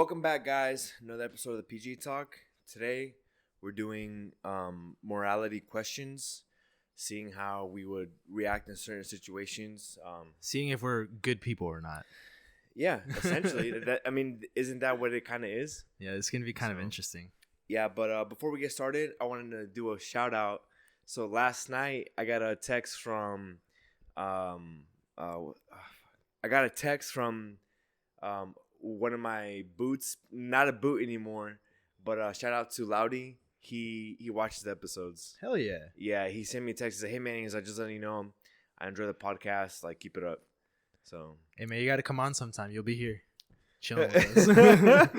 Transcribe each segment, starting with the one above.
Welcome back, guys. Another episode of the PG Talk. Today, we're doing morality questions, seeing how we would react in certain situations. Seeing if we're good people or not. Yeah, essentially. Isn't that what it kind of is? Yeah, it's going to be kind of interesting. Yeah, but before we get started, I wanted to do a shout out. So last night, I got a text from, one of my boots, not a boot anymore, but shout out to Loudy. He watches the episodes. Hell yeah. Yeah, he sent me a text. He said, "Hey man," he's like, "Just letting you know, I enjoy the podcast. Like, keep it up." So, hey man, you got to come on sometime. You'll be here chilling with us.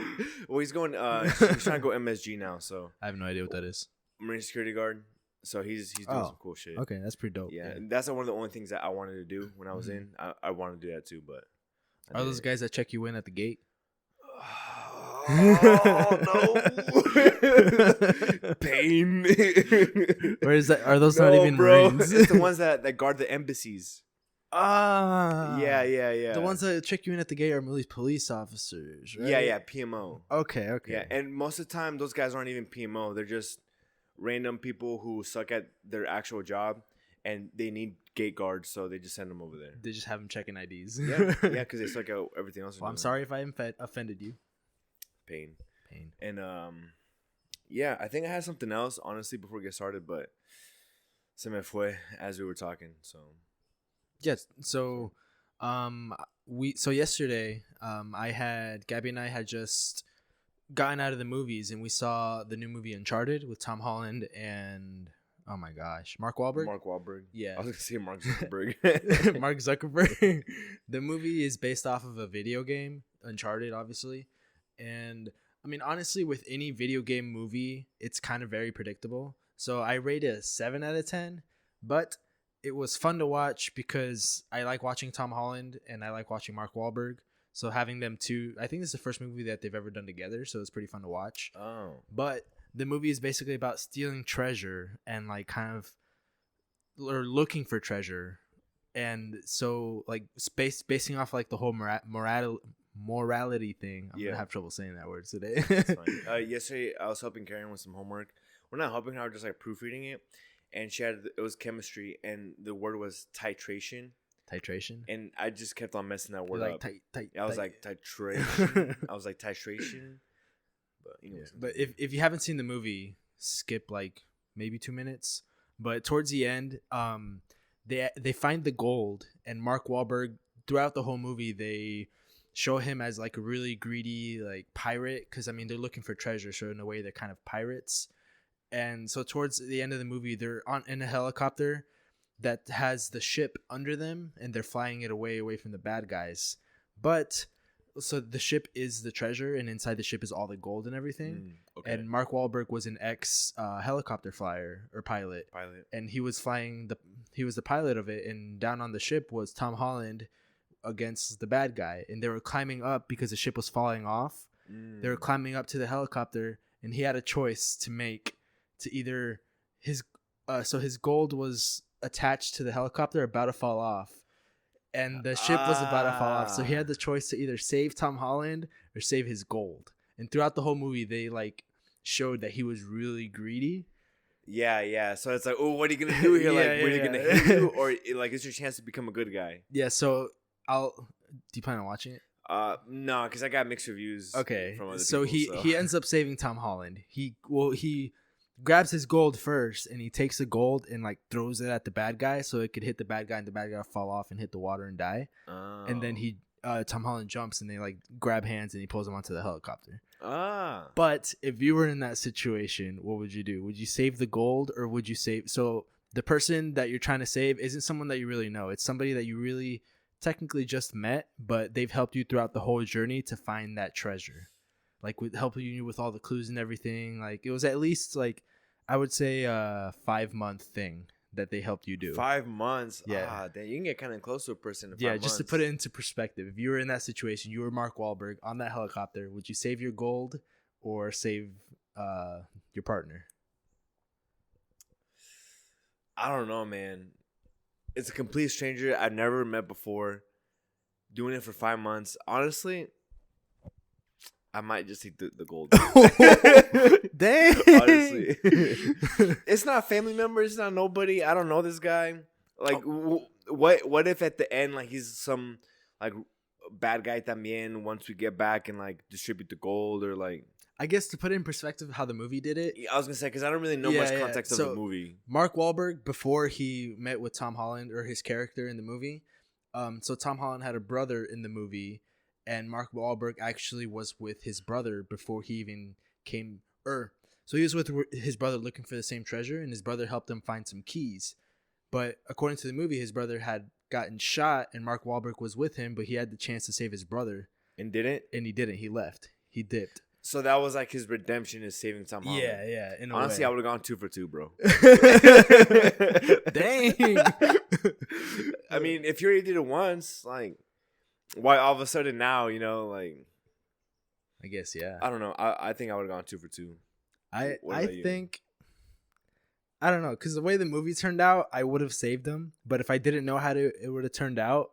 Well, he's going. He's trying to go MSG now. So I have no idea what that is. Marine security guard. So he's doing some cool shit. Okay, that's pretty dope. Yeah, that's one of the only things that I wanted to do when I was in. I wanted to do that too, but are those guys that check you in at the gate? Oh no! Pain. Or is that? Are those not even Marines? It's the ones that guard the embassies. Yeah. The ones that check you in at the gate are police officers, right? Yeah, PMO. Okay. Yeah, and most of the time, those guys aren't even PMO. They're just random people who suck at their actual job, and they need gate guards, so they just send them over there. They just have them checking IDs. Yeah, because they suck at everything else. Well, I'm sorry if I offended you. Pain. And yeah, I think I had something else, honestly, before we get started, but se me fue as we were talking. So yes, so yesterday, Gabby and I had just gotten out of the movies, and we saw the new movie Uncharted with Tom Holland and oh my gosh, Mark Wahlberg. Yeah, I was gonna say Mark Zuckerberg. Mark Zuckerberg. The movie is based off of a video game, Uncharted, obviously. And I mean, honestly, with any video game movie, it's kind of very predictable. So I rate it a 7 out of 10, but it was fun to watch because I like watching Tom Holland and I like watching Mark Wahlberg. So having them two, I think this is the first movie that they've ever done together. So it's pretty fun to watch. Oh, but the movie is basically about stealing treasure and like kind of or looking for treasure. And so like basing off like the whole morality thing. I'm gonna have trouble saying that word today. That's fine. Yesterday I was helping Karen with some homework. We're not helping her, just like proofreading it, and it was chemistry, and the word was titration, and I just kept on messing that word up. I was like titration. I was like titration, but anyways. But if you haven't seen the movie, skip like maybe 2 minutes. But towards the end, they find the gold, and Mark Wahlberg throughout the whole movie they show him as like a really greedy like pirate, because I mean they're looking for treasure, so in a way they're kind of pirates. And so towards the end of the movie they're in a helicopter that has the ship under them, and they're flying it away from the bad guys. But so the ship is the treasure, and inside the ship is all the gold and everything. Okay. And Mark Wahlberg was an ex helicopter flyer or pilot, and he was the pilot of it, and down on the ship was Tom Holland against the bad guy, and they were climbing up because the ship was falling off. They were climbing up to the helicopter, and he had a choice to make to either his gold was attached to the helicopter about to fall off, and the ship was about to fall off, so he had the choice to either save Tom Holland or save his gold. And throughout the whole movie they like showed that he was really greedy. Yeah. So it's like, oh, what are you gonna do here? What are you gonna hit you, or like it's your chance to become a good guy? Yeah. So do you plan on watching it? No, because I got mixed reviews. Okay. From other people, he ends up saving Tom Holland. He grabs his gold first, and he takes the gold and like throws it at the bad guy so it could hit the bad guy, and the bad guy fall off and hit the water and die. Oh. And then Tom Holland jumps, and they like grab hands, and he pulls him onto the helicopter. But if you were in that situation, what would you do? Would you save the gold, or would you save? So the person that you're trying to save isn't someone that you really know. It's somebody that you really technically just met, but they've helped you throughout the whole journey to find that treasure, like with helping you with all the clues and everything. Like it was at least like I would say a 5-month thing that they helped you do. 5 months. Yeah. Then you can get kind of close to a person in 5 months. Just to put it into perspective, if you were in that situation, you were Mark Wahlberg on that helicopter, would you save your gold or save your partner? I don't know, man. It's a complete stranger I've never met before. Doing it for 5 months. Honestly, I might just take the gold. Dang. Honestly, it's not a family member. It's not nobody. I don't know this guy. Like, what if at the end, like, he's some like bad guy también? Once we get back and like distribute the gold, or like, I guess to put it in perspective, how the movie did it. I was gonna say because I don't really know much context of the movie. Mark Wahlberg, before he met with Tom Holland, or his character in the movie, so Tom Holland had a brother in the movie, and Mark Wahlberg actually was with his brother before he even came. So he was with his brother looking for the same treasure, and his brother helped him find some keys. But according to the movie, his brother had gotten shot, and Mark Wahlberg was with him, but he had the chance to save his brother. And didn't? And he didn't. He left. He dipped. So that was like his redemption, is saving Tom Holland. Yeah. Honestly, I would have gone 2 for 2, bro. Dang. I mean, if you already did it once, like, why all of a sudden now, like... I guess, yeah. I don't know. I think I would have gone 2 for 2. I think... I don't know, because the way the movie turned out, I would have saved him. But if I didn't know how it would have turned out...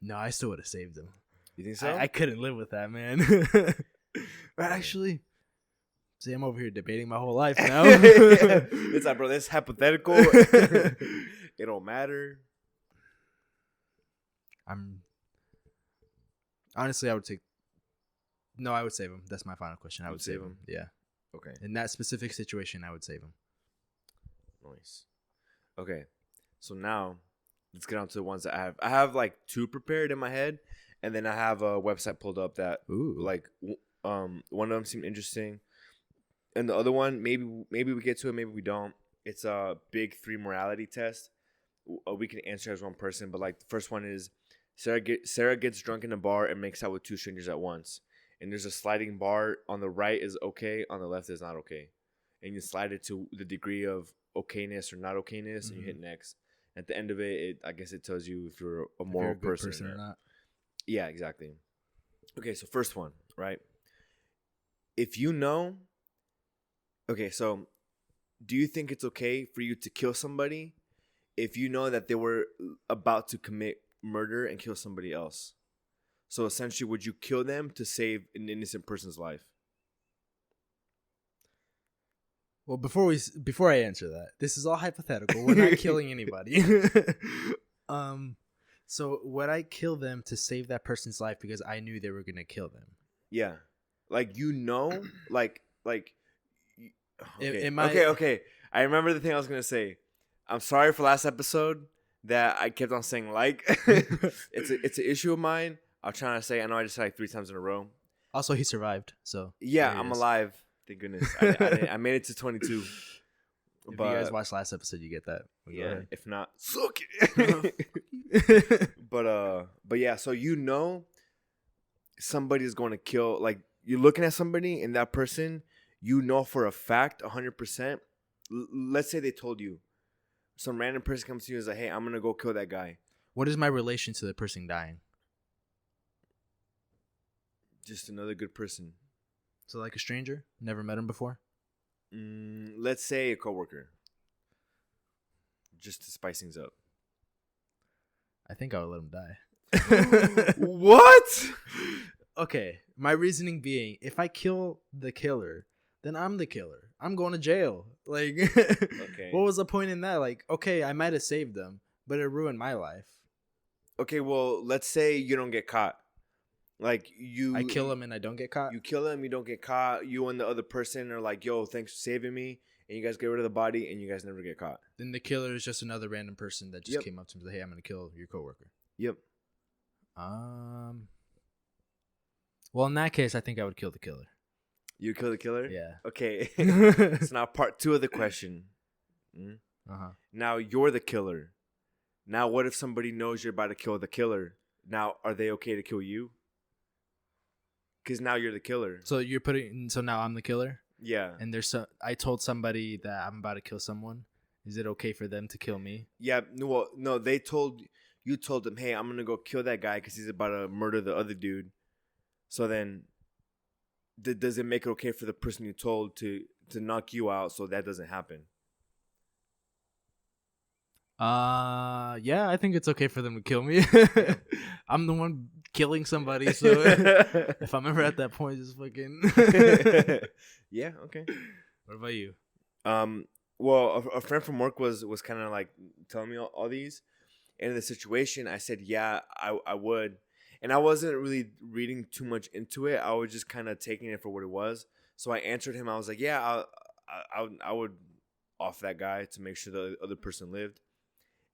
No, I still would have saved him. You think so? I couldn't live with that, man. But actually, see, I'm over here debating my whole life now. It's like, bro, that's hypothetical. It don't matter. Honestly, I would save him. That's my final question. I would save him. Yeah. Okay. In that specific situation, I would save him. Nice. Okay. So now, let's get on to the ones that I have. I have like 2 prepared in my head. And then I have a website pulled up that, like, one of them seemed interesting, and the other one, maybe we get to it, maybe we don't. It's a big 3 morality test. We can answer as one person, but like the first one is Sarah gets drunk in a bar and makes out with 2 strangers at once, and there's a sliding bar on the right is okay, on the left is not okay, and you slide it to the degree of okayness or not okayness, and you hit next. At the end of it, I guess it tells you if you're a moral person or not. Yeah, exactly. Okay, so first one, right? If you know... Okay, so do you think it's okay for you to kill somebody if you know that they were about to commit murder and kill somebody else? So essentially, would you kill them to save an innocent person's life? Well, before I answer that, this is all hypothetical. We're not killing anybody. So would I kill them to save that person's life because I knew they were gonna kill them? Yeah, like like. Okay. Okay. I remember the thing I was gonna say. I'm sorry for last episode that I kept on saying like. It's an issue of mine. I'm trying to say. I know I just said like 3 times in a row. Also, he survived. So yeah, I'm alive. Thank goodness. I made it to 22. If you guys watched last episode, you get that. Yeah. If not, suck it. But yeah. So somebody's going to kill. Like, you're looking at somebody, and that person, for a fact, 100%. Let's say they told you. Some random person comes to you and is like, "Hey, I'm gonna go kill that guy." What is my relation to the person dying? Just another good person. So like a stranger, never met him before. Let's say a coworker. Just to spice things up. I think I would let him die. What? Okay, my reasoning being, if I kill the killer, then I'm the killer. I'm going to jail. Like, okay. What was the point in that? Like, okay, I might have saved them, but it ruined my life. Okay, well, let's say you don't get caught. Like, I kill him and I don't get caught? You kill him, you don't get caught. You and the other person are like, "Yo, thanks for saving me." And you guys get rid of the body and you guys never get caught. Then the killer is just another random person that just came up to me and said, "Hey, I'm going to kill your coworker." Yep. Well, in that case, I think I would kill the killer. You kill the killer? Yeah. Okay. So now part 2 of the question. Now you're the killer. Now what if somebody knows you're about to kill the killer? Now, are they okay to kill you? Because now you're the killer. So now I'm the killer? Yeah. And I told somebody that I'm about to kill someone. Is it okay for them to kill me? Yeah. No, you told them, "Hey, I'm going to go kill that guy because he's about to murder the other dude." So then, does it make it okay for the person you told to knock you out so that doesn't happen? Yeah, I think it's okay for them to kill me. I'm the one killing somebody. So if I'm ever at that point, just fucking. Yeah. Okay. What about you? Well, a friend from work was kind of like telling me all these, and in the situation, I said, yeah, I would, and I wasn't really reading too much into it. I was just kind of taking it for what it was. So I answered him. I was like, yeah, I would off that guy to make sure the other person lived.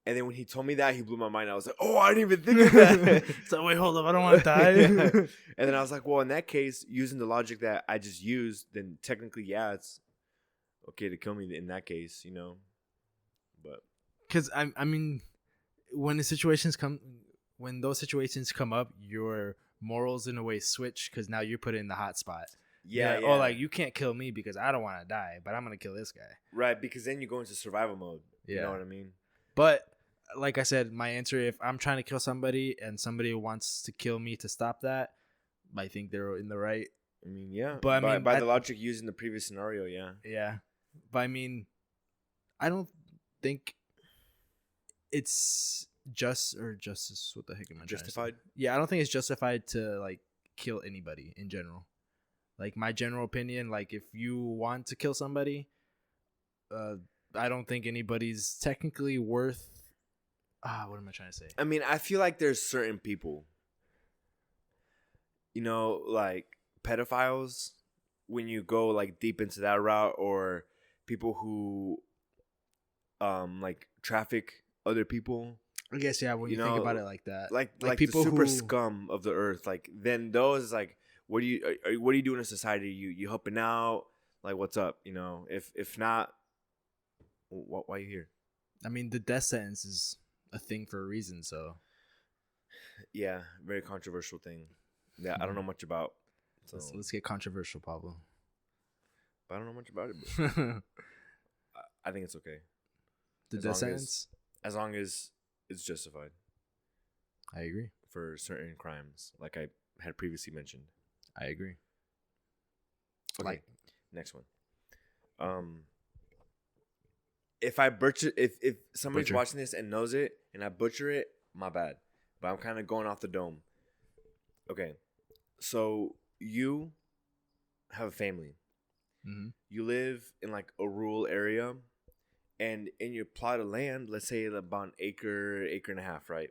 And then when he told me that, he blew my mind. I was like, oh, I didn't even think of that. So wait, hold up, I don't want to die. And then I was like, well, in that case, using the logic that I just used, then technically, yeah, it's okay to kill me in that case, you know. But because I mean, when those situations come up, your morals in a way switch because now you're put in the hot spot. Yeah. Oh, like you can't kill me because I don't want to die, but I'm gonna kill this guy. Right, because then you go into survival mode. Yeah. You know what I mean? But like I said, my answer, if I'm trying to kill somebody and somebody wants to kill me to stop that, I think they're in the right. I mean, yeah. But I mean, by the logic used in the previous scenario, yeah. Yeah. But I mean, I don't think it's justice. What the heck am I justified? Yeah, I don't think it's justified to like kill anybody in general. Like my general opinion, like if you want to kill somebody, I don't think anybody's technically worth. What am I trying to say? I mean, I feel like there's certain people, you know, like pedophiles, when you go like deep into that route, or people who, like traffic other people. I guess yeah. When you think about it like that, like people the super who scum of the earth, like then those like, what do you do in a society? You helping out? Like what's up? You know, if not, why are you here? I mean, the death sentence is a thing for a reason, so yeah, very controversial thing. Yeah, I don't know much about. So let's get controversial, Pablo. But I don't know much about it. But I think it's okay. The death sentence, as long as it's justified. I agree. For certain crimes, like I had previously mentioned. I agree. Okay, like next one. If I butcher, if somebody's watching this and knows it, and I butcher it, my bad. But I'm kind of going off the dome. Okay, so you have a family. Mm-hmm. You live in like a rural area, and in your plot of land, let's say about an acre and a half, right?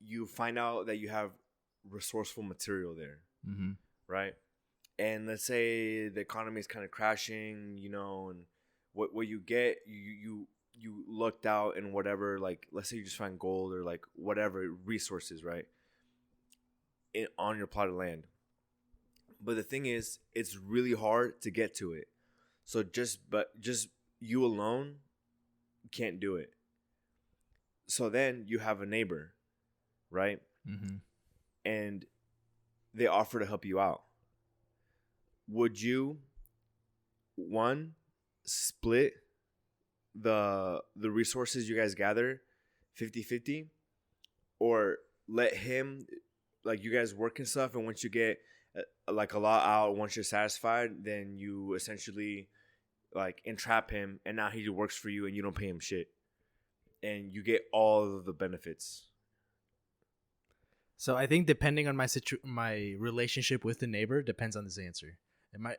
You find out that you have resourceful material there, mm-hmm. right? And let's say the economy is kind of crashing, you know, and what you get, you lucked out in whatever, like let's say you just find gold or like whatever resources, right? On your plot of land. But the thing is, it's really hard to get to it. So just you alone can't do it. So then you have a neighbor, right? Mm-hmm. And they offer to help you out. Would you, one, split the resources you guys gather 50-50, or let him, like, you guys work and stuff, and once you get like a lot out, once you're satisfied, then you essentially like entrap him, and now he works for you and you don't pay him shit, and you get all of the benefits? So I think depending on my relationship with the neighbor depends on this answer. It might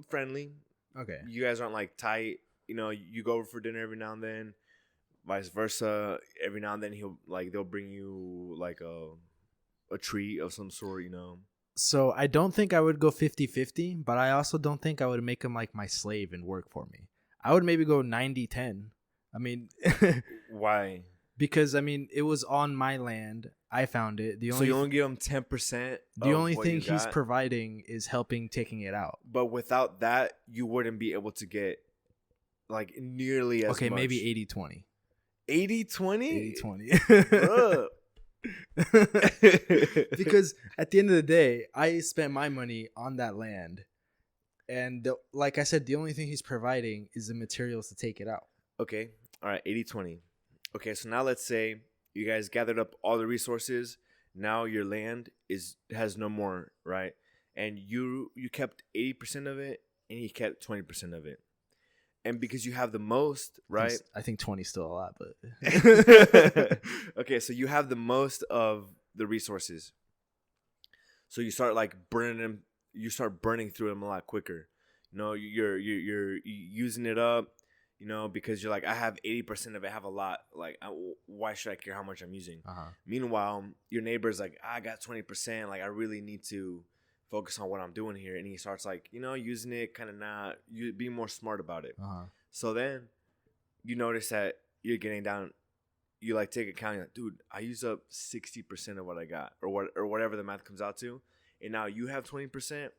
friendly. Okay. You guys aren't like tight, you know, you go over for dinner every now and then, vice versa. Every now and then they'll bring you like a treat of some sort, you know. So I don't think I would go 50-50, but I also don't think I would make him like my slave and work for me. I would maybe go 90-10. I mean, why? Because I mean, it was on my land. I found it. So you only give him 10%. The only thing he's providing is helping taking it out. But without that, you wouldn't be able to get like nearly as much. Okay, maybe 80-20. 80-20? 80-20. Because at the end of the day, I spent my money on that land, and like I said, the only thing he's providing is the materials to take it out. Okay, all right, 80-20. Okay, so now let's say you guys gathered up all the resources. Now your land has no more, right? And you kept 80% of it, and he kept 20% of it. and because you have the most, right? I think 20 is still a lot, but okay, so you have the most of the resources. So you start like burning them. You start burning through them a lot quicker. You know, you're using it up. You know, because you're like, I have 80% of it. I have a lot. Like, why should I care how much I'm using? Meanwhile, your neighbor's like, I got 20%. Like, I really need to focus on what I'm doing here. And he starts like, you know, using it, kind of not. You be more smart about it. So then you notice that you're getting down. You like take account. You're like, dude, I use up 60% of what I got, or whatever the math comes out to. And now you have 20%,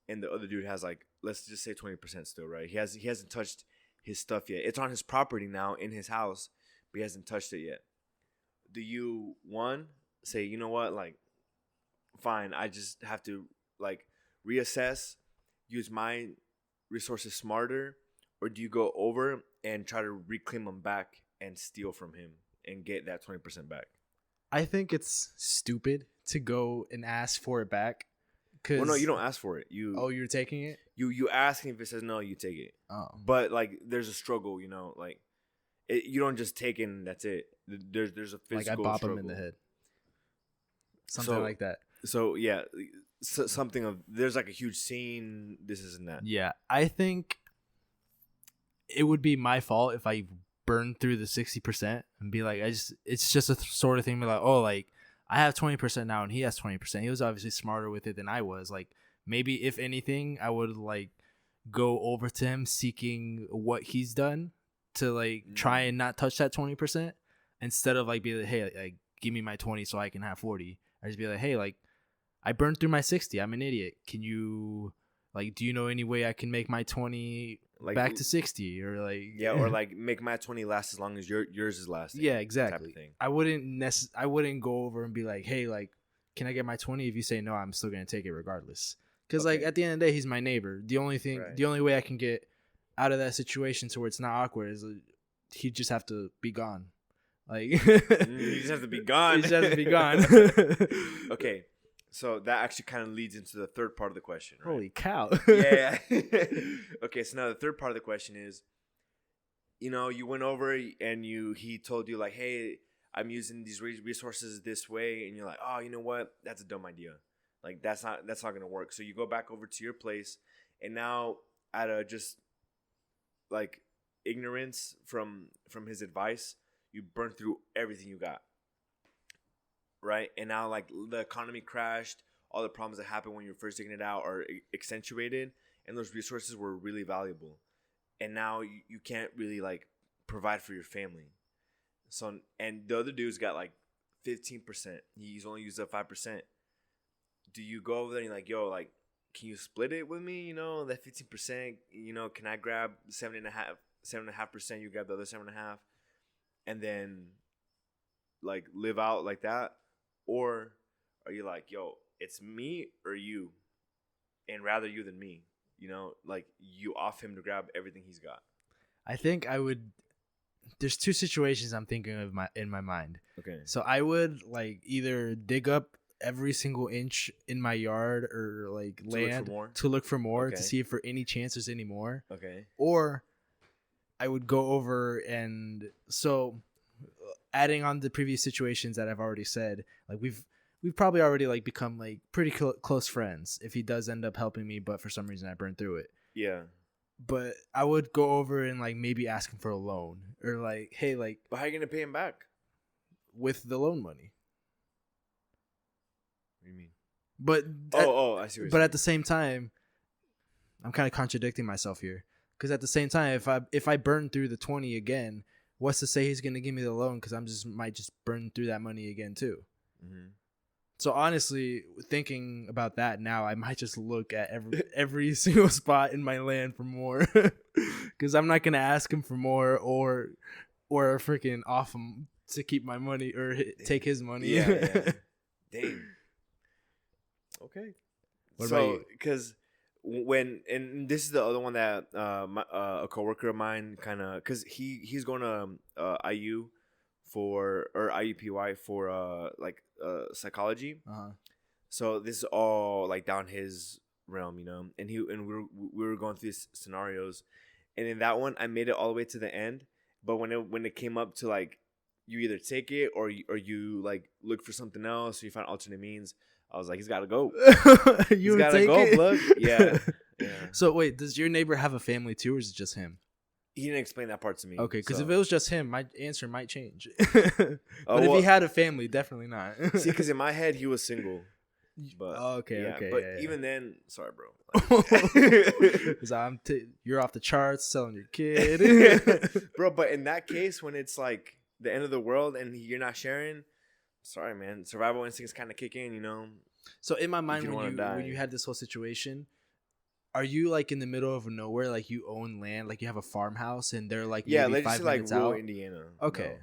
and the other dude has like, let's just say 20% still, right? He hasn't touched his stuff yet. It's on his property now in his house, but he hasn't touched it yet. Do you say, you know what, like, fine, I just have to like reassess, use my resources smarter, or do you go over and try to reclaim them back and steal from him and get that 20% back? I think it's stupid to go and ask for it back. Well, no, you don't ask for it. You're taking it? You ask, and if it says no, you take it. Oh. But like, there's a struggle, you know, like you don't just take it and that's it. There's a physical like I bop struggle. him in the head, something like that. So yeah, something of there's like a huge scene. This isn't that. Yeah, I think it would be my fault if I burned through the 60% and be like, it's just a sort of thing. Be like, oh, like I have 20% now and he has 20%. He was obviously smarter with it than I was. Like, maybe if anything, I would like go over to him seeking what he's done to like try and not touch that 20% instead of like be like, hey, like give me my 20 so I can have 40. I just be like, hey, like I burned through my 60. I'm an idiot. Can you like, do you know any way I can make my 20 like back to 60 or like or like make my 20 last as long as yours is lasting? Yeah, exactly. Type of thing. I wouldn't go over and be like, hey, like can I get my 20? If you say no, I'm still gonna take it regardless. Because like at the end of the day, he's my neighbor. The only way I can get out of that situation to where it's not awkward is he'd just have to be gone. Like you just have to be gone. He just has to be gone. Okay, so that actually kind of leads into the third part of the question. Right? Holy cow! Yeah. Okay, so now the third part of the question is, you know, you went over and he told you like, hey, I'm using these resources this way, and you're like, oh, you know what? That's a dumb idea. Like that's not gonna work. So you go back over to your place, and now out of just like ignorance from his advice, you burn through everything you got. Right? And now like the economy crashed, all the problems that happened when you were first digging it out are accentuated, and those resources were really valuable. And now you can't really like provide for your family. So and the other dude's got like 15%. He's only used up 5%. Do you go over there and you're like, yo, like, can you split it with me? You know, that 15%, you know, can I grab 7.5%? You grab the other 7.5%, and then like live out like that? Or are you like, yo, it's me or you, and rather you than me? You know, like you off him to grab everything he's got. I think I would. There's two situations I'm thinking of in my mind. Okay. So I would like either dig up every single inch in my yard or like land to look for more to see if for any chance there's any more. Okay. Or I would go over and so adding on the previous situations that I've already said, like we've probably already like become like pretty close friends if he does end up helping me, but for some reason I burned through it. Yeah. But I would go over and like maybe ask him for a loan or like, hey, like, but how are you gonna pay him back? With the loan money. What do you mean? But I see. But at the same time, I'm kind of contradicting myself here because at the same time, if I burn through the 20 again, what's to say he's gonna give me the loan? Because might just burn through that money again too. Mm-hmm. So honestly, thinking about that now, I might just look at every single spot in my land for more, because I'm not gonna ask him for more or freaking off him to keep my money or take his money. Yeah. Dang. Okay. What about you? Because and this is the other one that a coworker of mine kind of, because he's going to IU or IUPY for psychology. Uh-huh. So this is all like down his realm, you know. And we were going through these scenarios, and in that one I made it all the way to the end. But when it came up to like you either take it or you like look for something else or you find alternate means, I was like, he's got to go. He's got to go, blood. Yeah. Yeah. So wait, does your neighbor have a family too, or is it just him? He didn't explain that part to me. Okay, because if it was just him, my answer might change. But if he had a family, definitely not. See, because in my head he was single. But okay. But even then, sorry, bro. Because you're off the charts, selling your kid, bro. But in that case, when it's like the end of the world and you're not sharing, sorry, man. Survival instincts kind of kick in, you know. So in my mind, when you had this whole situation, are you like in the middle of nowhere, like you own land, like you have a farmhouse, and they're like maybe 5 minutes like out? Indiana. Okay, no.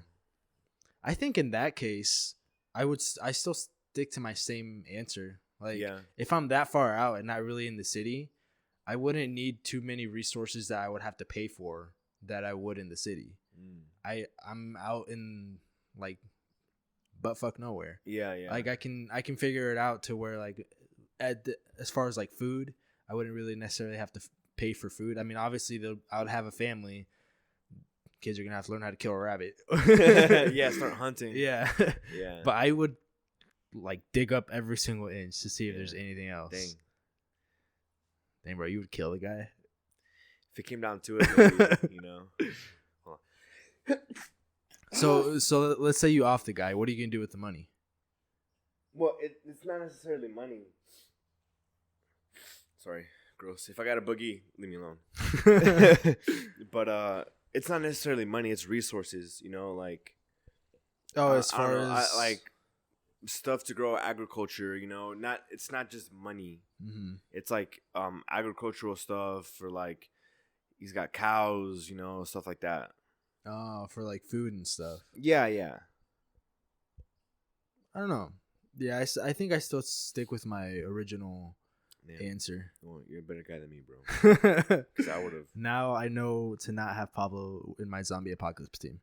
I think in that case, I still stick to my same answer. Like, if I'm that far out and not really in the city, I wouldn't need too many resources that I would have to pay for that I would in the city. I'm out in like buttfuck nowhere. Yeah. Like I can figure it out to where like as far as like food, I wouldn't really necessarily have to pay for food. I mean, obviously I would have a family. Kids are gonna have to learn how to kill a rabbit. Yeah, start hunting. Yeah. But I would like dig up every single inch to see if there's anything else. Dang, bro, you would kill the guy if it came down to it. Maybe, you know. So let's say you off the guy. What are you gonna do with the money? Well, it's not necessarily money. Sorry, gross. If I got a boogie, leave me alone. But it's not necessarily money. It's resources. You know, like as far as like stuff to grow agriculture. You know, it's not just money. Mm-hmm. It's like agricultural stuff for like he's got cows. You know, stuff like that. Oh, for like food and stuff. Yeah. I don't know. Yeah, I think I still stick with my original answer. Well, you're a better guy than me, bro. Because I would have. Now I know to not have Pablo in my zombie apocalypse team.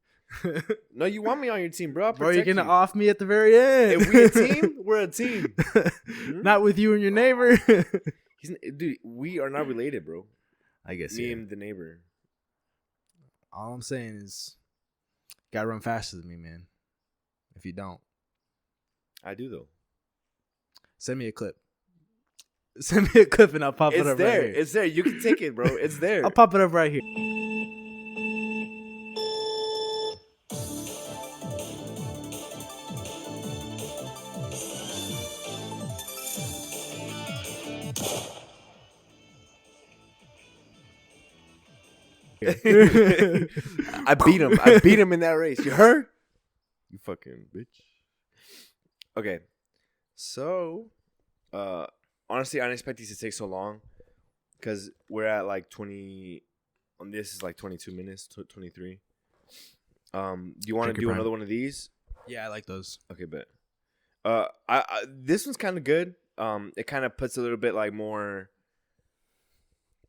No, you want me on your team, bro. Bro, you're going to off me at the very end. If we a team, we're a team. Not with you and your neighbor. Dude, we are not related, bro. I guess me and the neighbor. All I'm saying is, gotta run faster than me, man. If you don't, I do though. Send me a clip. Send me a clip and I'll pop it up there. right here. It's there. You can take it, bro. It's there. I'll pop it up right here. I beat him. I beat him in that race. You heard? You fucking bitch. Okay. So, honestly, I didn't expect these to take so long because we're at like 20. On this is like 22 minutes, 23. Do you want to do another one of these? Yeah, I like those. Okay, bet. This one's kind of good. It kind of puts a little bit like more.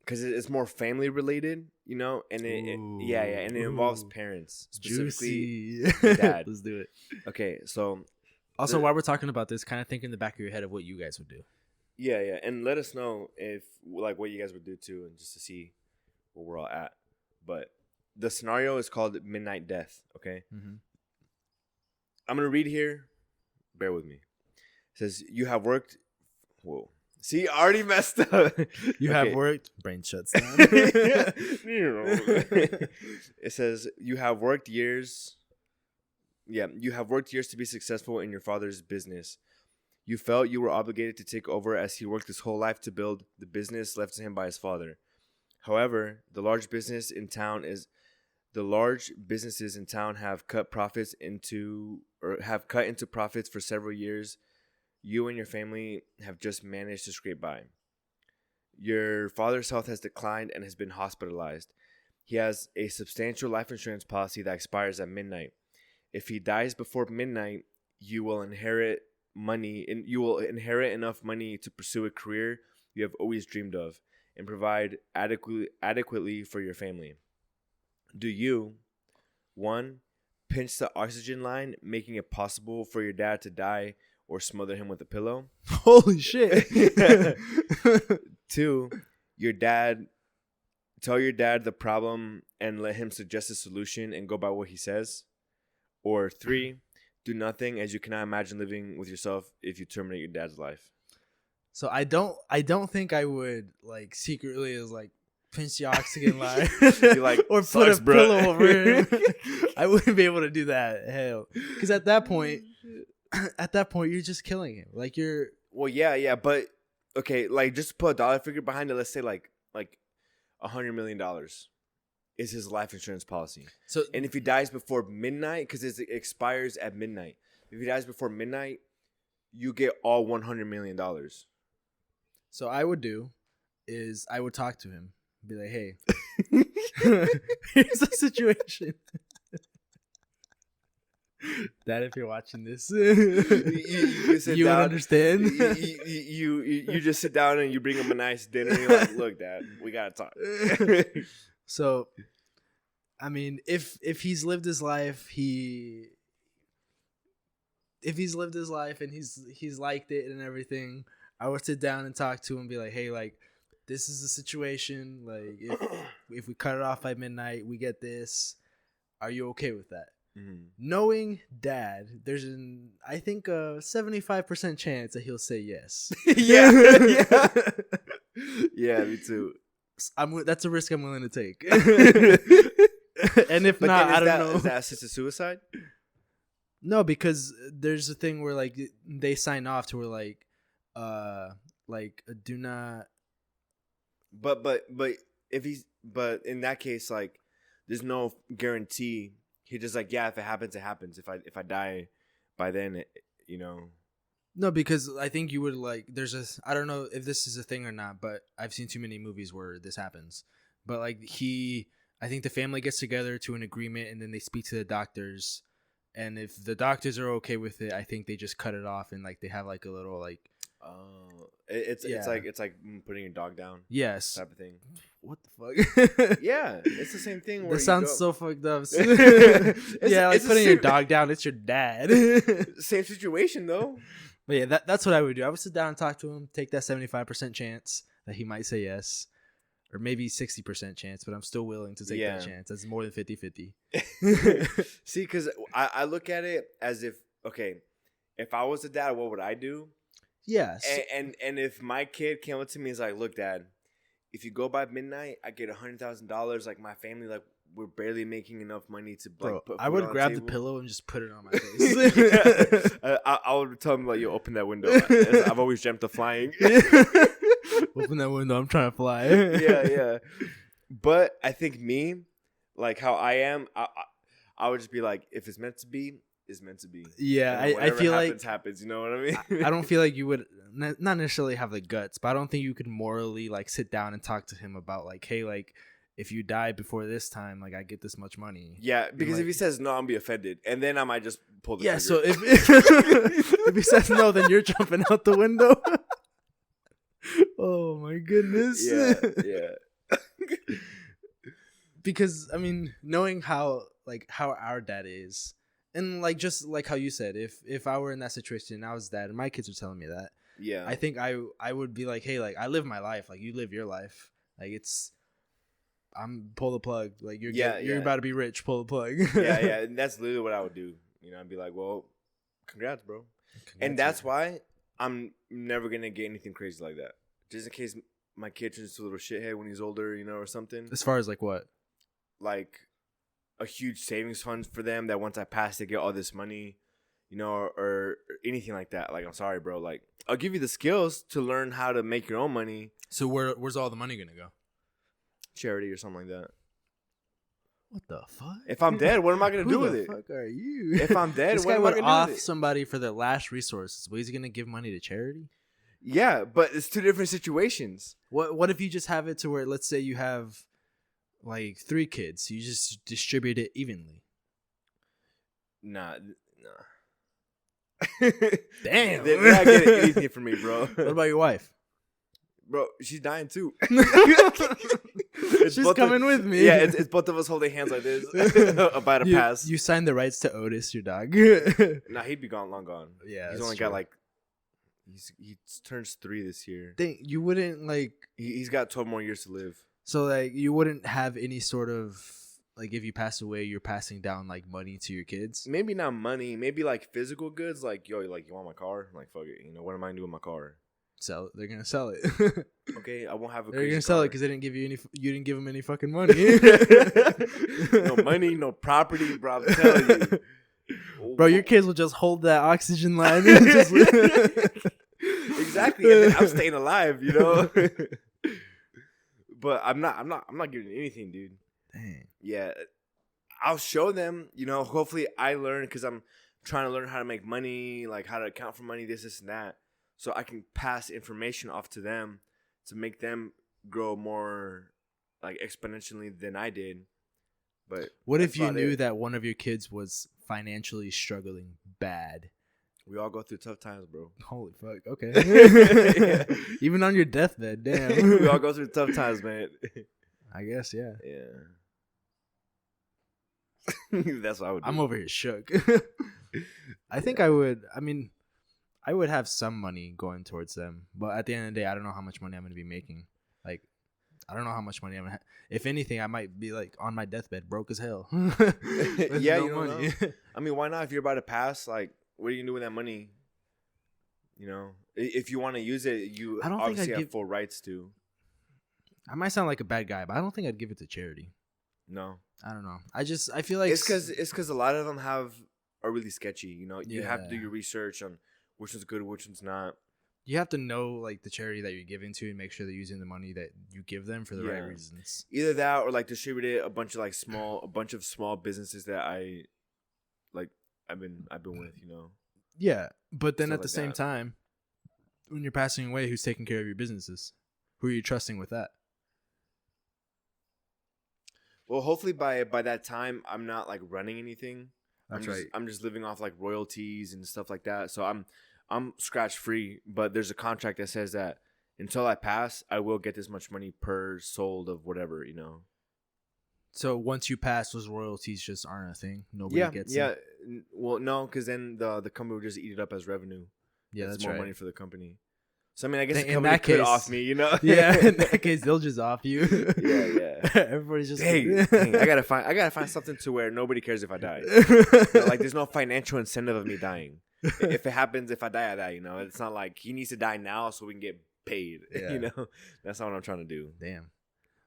Because it's more family related, you know, and and it involves parents, specifically dad. Let's do it. Okay, so also while we're talking about this, kind of think in the back of your head of what you guys would do. Yeah, and let us know if like what you guys would do too, and just to see where we're all at. But the scenario is called Midnight Death. Okay, I'm gonna read here. Bear with me. It says you have worked. Whoa. See, I already messed up. You have worked. Brain shuts down. It says you have worked years. Yeah, you have worked years to be successful in your father's business. You felt you were obligated to take over as he worked his whole life to build the business left to him by his father. However, the large businesses in town have cut into profits for several years. You and your family have just managed to scrape by. Your father's health has declined and has been hospitalized. He has a substantial life insurance policy that expires at midnight. If he dies before midnight, you will inherit money, and you will inherit enough money to pursue a career you have always dreamed of and provide adequately for your family. Do you, 1, pinch the oxygen line, making it possible for your dad to die, or smother him with a pillow? Holy shit. 2, your dad tell your dad the problem and let him suggest a solution and go by what he says. Or 3, do nothing, as you cannot imagine living with yourself if you terminate your dad's life. So I don't think I would like secretly is like pinch the oxygen line like, or put a pillow over him. I wouldn't be able to do that. Hell, because at that point you're just killing him. Like you're. Well, yeah, but okay, like just put a dollar figure behind it. Let's say like $100 million is his life insurance policy. So, and if he dies before midnight, because it expires at midnight, if he dies before midnight, you get all $100 million. So I would do is I would talk to him, be like, "Hey, here's the situation." Dad, if you're watching this, you would understand. You just sit down and you bring him a nice dinner. And you're like, "Look, Dad, we gotta talk." So, I mean, if he's lived his life, and he's liked it and everything, I would sit down and talk to him and be like, "Hey, like, this is the situation. Like, if we cut it off by midnight, we get this. Are you okay with that?" Mm-hmm. Knowing Dad, there's I think a 75% chance that he'll say yes. Yeah, me too. That's a risk I'm willing to take. And if not, I don't know. Is that assisted suicide? No, because there's a thing where like they sign off to where like do not. But in that case, like, there's no guarantee. He just like, yeah, if it happens, it happens. If I die by then, No, because I think you would like. I don't know if this is a thing or not, but I've seen too many movies where this happens. But like I think the family gets together to an agreement, and then they speak to the doctors, and if the doctors are okay with it, I think they just cut it off, and like they have like a little like. It's like putting your dog down. Yes. Type of thing. What the fuck? Yeah, it's the same thing. That sounds so fucked up. Yeah, like putting your dog down. It's your dad. Same situation though. But yeah, that's what I would do. I would sit down and talk to him, take that 75% chance that he might say yes. Or maybe 60% chance, but I'm still willing to take that chance. That's more than 50-50. See, because I look at it as if I was a dad, what would I do? Yes. And if my kid came up to me and is like, "Look, Dad, if you go by midnight, I get $100,000. Like my family, like we're barely making enough money to like put food I would on grab the pillow and just put it on my face." I would tell him like, "You open that window." I've always dreamt of flying. Open that window. I'm trying to fly. Yeah. But I think me, like how I am, I would just be like, if it's meant to be, it's meant to be. Yeah, I feel happens. You know what I mean? I don't feel like you would not necessarily have the guts, but I don't think you could morally like sit down and talk to him about like, hey, like if you die before this time, like I get this much money. Yeah, because like, if he says no, I'm be offended, and then I might just pull the trigger. So if he says no, then you're jumping out the window. Oh my goodness. Yeah. Because I mean, knowing how our dad is. And like just like how you said, if I were in that situation and I was dad and my kids were telling me that, yeah, I think I would be like, hey, like I live my life, like you live your life, like I'm pull the plug, like you're about to be rich, pull the plug. yeah, and that's literally what I would do. I'd be like, well, congrats, bro. And that's why I'm never gonna get anything crazy like that, just in case my kid turns into a little shithead when he's older, or something. As far as like what, like. A huge savings fund for them that once I pass, they get all this money, or anything like that. Like, I'm sorry, bro. Like, I'll give you the skills to learn how to make your own money. So where's all the money gonna go? Charity or something like that. What the fuck? If I'm dead, what am I gonna do with it? Who the fuck are you? If I'm dead, this what guy am would I gonna do with off it? somebody for their last resources. But he's gonna give money to charity? Yeah, but it's two different situations. What if you just have it to where, let's say you have like 3 kids, you just distribute it evenly? Nah. Damn. They're not getting anything from me, bro. What about your wife? Bro, she's dying too. She's coming with me. Yeah, it's both of us holding hands like this about to pass. You signed the rights to Otis, your dog. Nah, he'd be long gone. Yeah, he's only got like he turns 3 this year. You wouldn't like. He's got 12 more years to live. So like you wouldn't have any sort of like if you pass away, you're passing down like money to your kids. Maybe not money. Maybe like physical goods. Like yo, like you want my car? I'm like fuck it. You know what am I gonna do with my car? Sell it. They're gonna sell it. Okay, I won't have a. They're gonna sell it because they didn't give you any. You didn't give them any fucking money. No money, no property, bro. I'm telling you. Bro, your kids will just hold that oxygen line. And just exactly, and then I'm staying alive, you know. But I'm not giving anything, dude. Dang. Yeah, I'll show them. You know, hopefully I learn because I'm trying to learn how to make money, like how to account for money, this and that, so I can pass information off to them to make them grow more like exponentially than I did. But what if you knew that one of your kids was financially struggling bad? We all go through tough times, bro. Holy fuck. Okay. Yeah. Even on your deathbed, damn. We all go through tough times, man. I guess, yeah. Yeah. That's what I would do. I'm over here shook. I think I would. I mean, I would have some money going towards them, but at the end of the day, I don't know how much money I'm going to be making. Like, I don't know how much money I'm going to have. If anything, I might be like on my deathbed, broke as hell. Yeah, no you don't know. I mean, why not? If you're about to pass, like, what are you going to do with that money? You know, if you want to use it, you obviously have full rights to. I might sound like a bad guy, but I don't think I'd give it to charity. No. I don't know. I feel like it's because a lot of them are really sketchy. You know, you have to do your research on which one's good, which one's not. You have to know like the charity that you're giving to and make sure they're using the money that you give them for the right reasons. Either that or like distribute it a bunch of small businesses that I've been with, you know. Yeah, but then at the same time, when you're passing away, who's taking care of your businesses? Who are you trusting with that? Well, hopefully by that time, I'm not like running anything. That's right. I'm just living off like royalties and stuff like that. So I'm scratch free. But there's a contract that says that until I pass, I will get this much money per sold of whatever, you know. So once you pass, those royalties just aren't a thing. Nobody gets them. Yeah. Well, no, because then the company would just eat it up as revenue. Yeah, that's more money for the company. So I mean, I guess the company could off me, you know. Yeah, in that case, they'll just off you. Yeah. Everybody's just dang, I gotta find something to where nobody cares if I die. You know, like there's no financial incentive of me dying. If it happens, if I die, I die. You know, it's not like he needs to die now so we can get paid. Yeah. You know, that's not what I'm trying to do. Damn.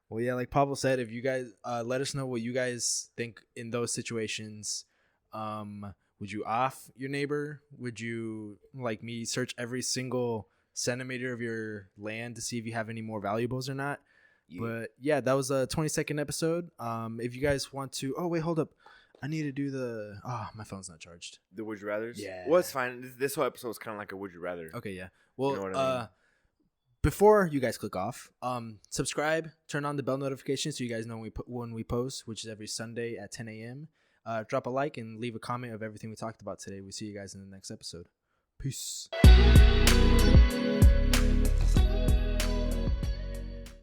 Well, yeah, like Pablo said, if you guys let us know what you guys think in those situations. Would you off your neighbor? Would you, like me, search every single centimeter of your land to see if you have any more valuables or not? Yeah. But yeah, that was a 20-second episode. If you guys want to, oh wait, hold up, I need to do my phone's not charged. The would you rathers? Yeah. Well, it's fine. This whole episode is kind of like a would you rather. Okay, yeah. Well, you know what I mean? Before you guys click off, subscribe, turn on the bell notification so you guys know when we post, which is every Sunday at 10 a.m. Drop a like and leave a comment of everything we talked about today. We'll see you guys in the next episode. Peace.